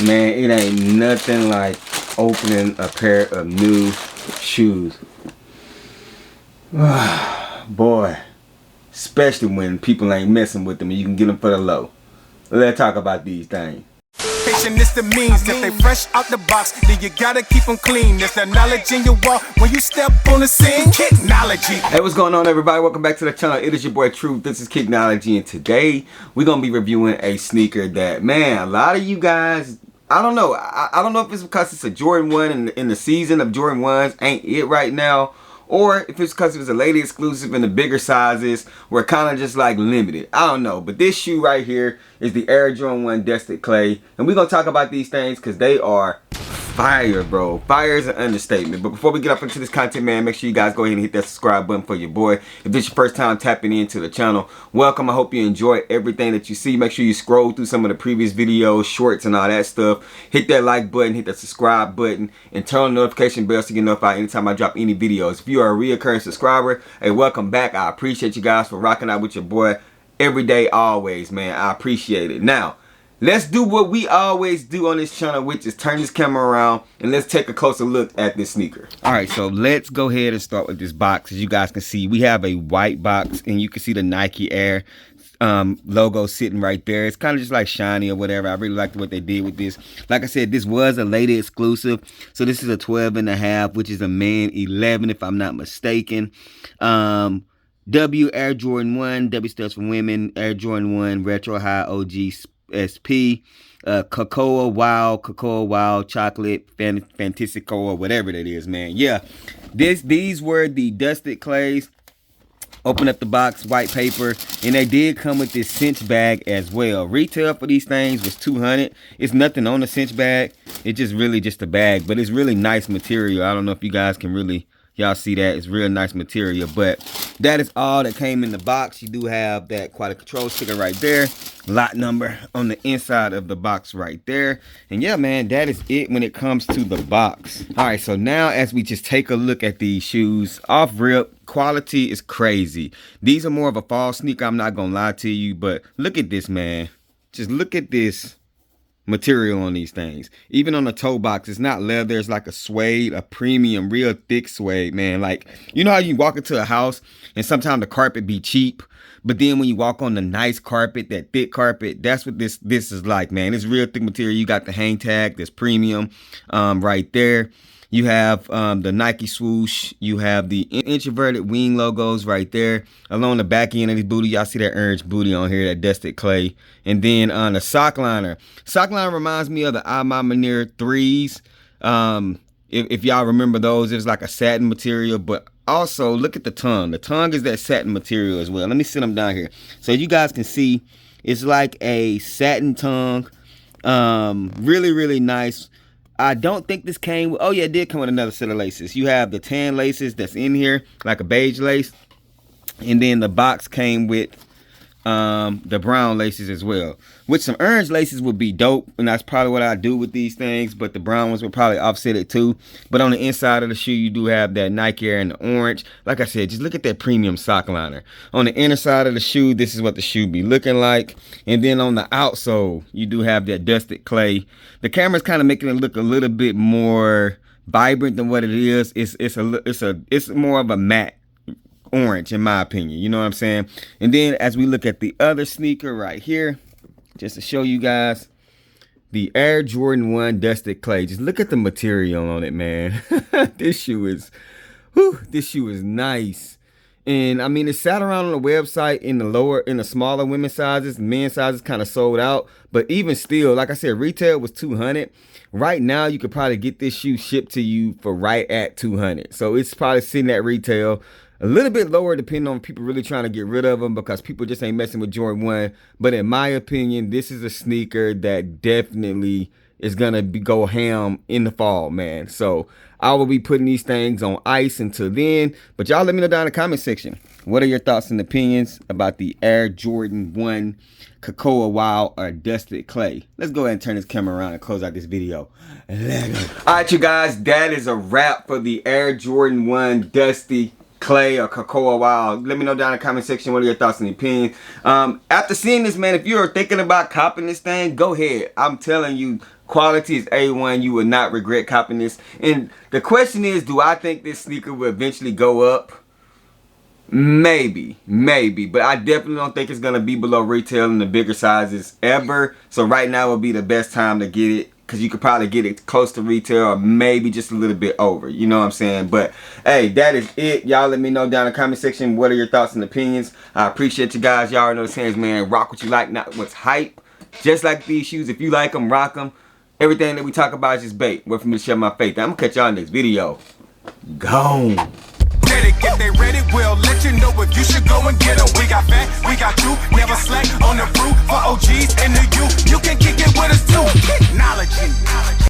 Man, it ain't nothing like opening a pair of new shoes. Boy, especially when people ain't messing with them and you can get them for the low. Let's talk about these things. It's the means that they fresh out the box, then you gotta keep them clean. There's that knowledge in your walk when you step on the scene. Kicknology. Hey, what's going on, everybody? Welcome back to the channel. It is your boy Truth. This is Kicknology, and today we're gonna be reviewing a sneaker that, man, a lot of you guys, I don't know. I don't know if it's because it's a Jordan 1 in the season of Jordan 1s ain't it right now, or if it's because it was a lady exclusive in the bigger sizes were kind of just like limited. I don't know. But this shoe right here is the Air Jordan 1 Dusted Clay. And we're going to talk about these things because they are fire, bro. Fire is an understatement. But before we get up into this content, man, make sure you guys go ahead and hit that subscribe button for your boy. If this is your first time tapping into the channel, welcome. I hope you enjoy everything that you see. Make sure you scroll through some of the previous videos, shorts, and all that stuff. Hit that like button, hit that subscribe button, and turn on the notification bell so you get notified anytime I drop any videos. If you are a reoccurring subscriber, hey, welcome back. I appreciate you guys for rocking out with your boy every day, always, man. I appreciate it. Now, let's do what we always do on this channel, which is turn this camera around and let's take a closer look at this sneaker. All right, so let's go ahead and start with this box. As you guys can see, we have a white box and you can see the Nike Air logo sitting right there. It's kind of just like shiny or whatever. I really liked what they did with this. Like I said, this was a lady exclusive. So this is a 12.5, which is a man 11 if I'm not mistaken. W Air Jordan 1, W stands for women, Air Jordan 1, Retro High OG SP, Cacoa Wild Chocolate, Fantastico, or whatever that is, man. Yeah, these were the Dusted Clays. Open up the box, white paper, and they did come with this cinch bag as well. Retail for these things was $200. It's nothing on the cinch bag. It's just really just a bag, but it's really nice material. I don't know if you guys can really, y'all see that. It's real nice material, but that is all that came in the box. You do have that quality control sticker right there. Lot number on the inside of the box right there. And yeah, man, that is it when it comes to the box. All right, so now as we just take a look at these shoes, off rip, quality is crazy. These are more of a fall sneaker, I'm not gonna lie to you, but look at this, man. Just look at this material on these things. Even on the toe box, it's not leather, it's like a suede, a premium, real thick suede, man. Like, you know how you walk into a house and sometimes the carpet be cheap, but then when you walk on the nice carpet, that thick carpet, that's what this is like, man. It's real thick material. You got the hang tag, that's premium right there. You have the Nike swoosh. You have the introverted wing logos right there. Along the back end of the booty, y'all see that orange booty on here, that Dusted Clay. And then on the sock liner. Sock liner reminds me of the Manir 3s. If y'all remember those, it was like a satin material. But also, look at the tongue. The tongue is that satin material as well. Let me sit them down here. So you guys can see, it's like a satin tongue. Really, really nice. I don't think this came with, oh yeah, it did come with another set of laces. You have the tan laces that's in here, like a beige lace. And then the box came with the brown laces as well. Which some orange laces would be dope, and that's probably what I do with these things, but the brown ones would probably offset it too. But on the inside of the shoe, you do have that Nike Air and the orange. Like I said, just look at that premium sock liner. On the inner side of the shoe, this is what the shoe be looking like. And then on the outsole, you do have that Dusted Clay. The camera's kind of making it look a little bit more vibrant than what it is. It's more of a matte orange in my opinion, you know what I'm saying? And then as we look at the other sneaker right here, just to show you guys, the Air Jordan 1 Dusted Clay. Just look at the material on it, man. This shoe is nice. And I mean, it sat around on the website in the smaller women's sizes. Men's sizes kind of sold out, but even still, like I said, retail was $200. Right now, you could probably get this shoe shipped to you for right at $200. So it's probably sitting at retail. A little bit lower depending on people really trying to get rid of them because people just ain't messing with Jordan 1. But in my opinion, this is a sneaker that definitely is going to go ham in the fall, man. So I will be putting these things on ice until then. But y'all let me know down in the comment section. What are your thoughts and opinions about the Air Jordan 1 Cacoa Wild or Dusted Clay? Let's go ahead and turn this camera around and close out this video. All right, you guys, that is a wrap for the Air Jordan 1 Dusty Clay or Cacoa. Wow, let me know down in the comment section what are your thoughts and opinions. After seeing this, man, if you're thinking about copping this thing, go ahead. I'm telling you, quality is A1. You will not regret copping this. And the question is, do I think this sneaker will eventually go up? Maybe, but I definitely don't think it's gonna be below retail in the bigger sizes ever. So right now would be the best time to get it, because you could probably get it close to retail or maybe just a little bit over, you know what I'm saying? But hey, that is it. Y'all let me know down in the comment section what are your thoughts and opinions. I appreciate you guys. Y'all already know the saying, man, rock what you like, not what's hype. Just like these shoes, if you like them, rock them. Everything that we talk about is just bait. Wait for me to share my faith. I'm gonna catch y'all in the next video. Gone. If they ready, we'll let you know if you should go and get them. We got fat, we got you, never slack on the fruit for OGs and the youth. You can kick it with us too. Technology.